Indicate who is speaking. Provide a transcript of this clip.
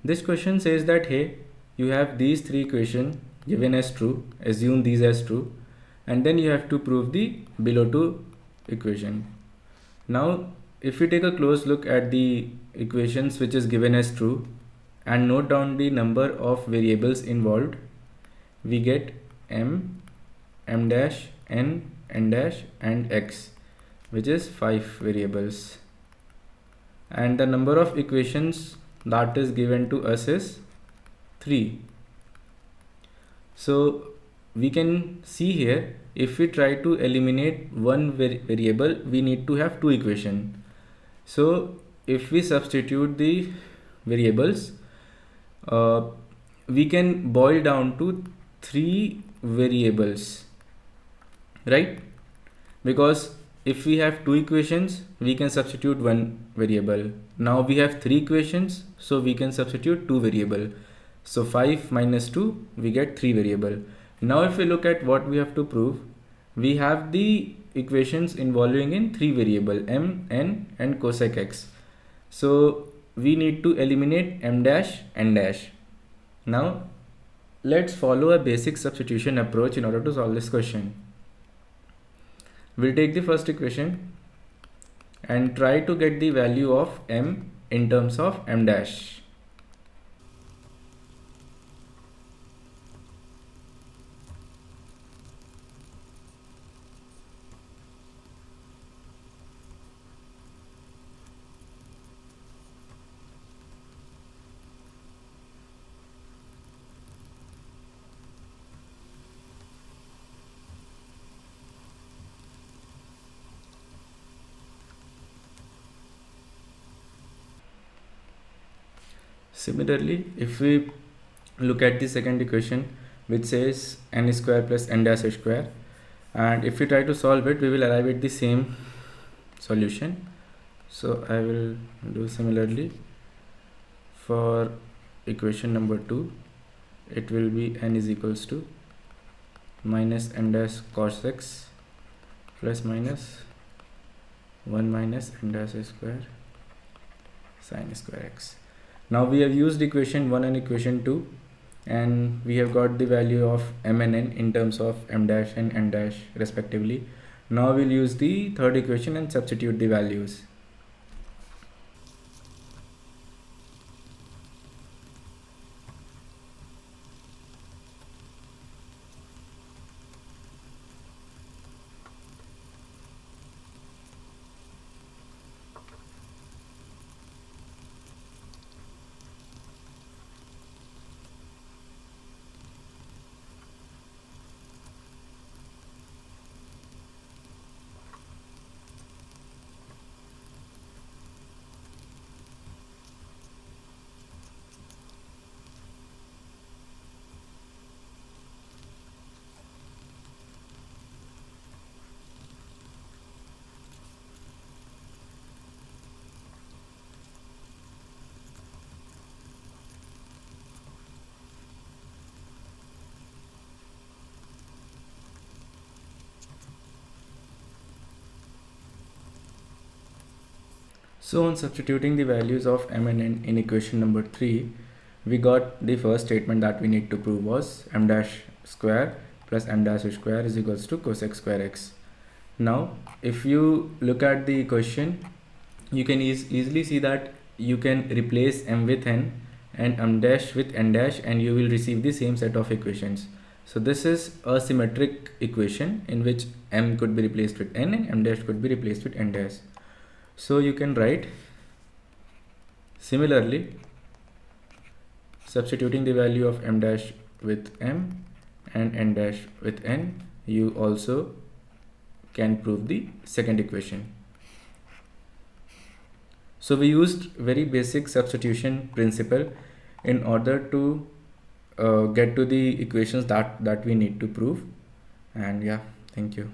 Speaker 1: This question says that, hey, you have these three equations given as true, assume these as true, and then you have to prove the below two equation. Now, if we take a close look at the equations which is given as true and note down the number of variables involved, we get m, m dash, n dash, and x, which is 5 variables. And the number of equations that is given to us is 3. So we can see here, if we try to eliminate one variable, we need to have two equations. So if we substitute the variables, we can boil down to 3 variables, right? Because if we have two equations, we can substitute one variable. Now we have 3 equations, so we can substitute 2 variable. So 5 minus 2, we get 3 variable. Now if we look at what we have to prove, we have the equations involving in 3 variable, m, n, and cosec x. So we need to eliminate m dash, n dash. Now let's follow a basic substitution approach in order to solve this question. We'll take the first equation and try to get the value of m in terms of m dash. Similarly, if we look at the second equation, which says n square plus n dash square, and if we try to solve it, we will arrive at the same solution. So I will do similarly for equation number 2. It will be n is equals to minus n dash cos x plus minus 1 minus n dash square sin square x. Now we have used equation 1 and equation 2, and we have got the value of m and n in terms of m dash and n dash respectively. Now we'll use the third equation and substitute the values. So on substituting the values of m and n in equation number 3, we got the first statement that we need to prove was m dash square plus m dash square is equals to cosec square x. Now if you look at the equation, you can easily see that you can replace m with n and m dash with n dash, and you will receive the same set of equations. So this is a symmetric equation in which m could be replaced with n and m dash could be replaced with n dash. So you can write similarly, substituting the value of m dash with m and n dash with n, you also can prove the second equation. So we used very basic substitution principle in order to get to the equations that we need to prove. And yeah, thank you.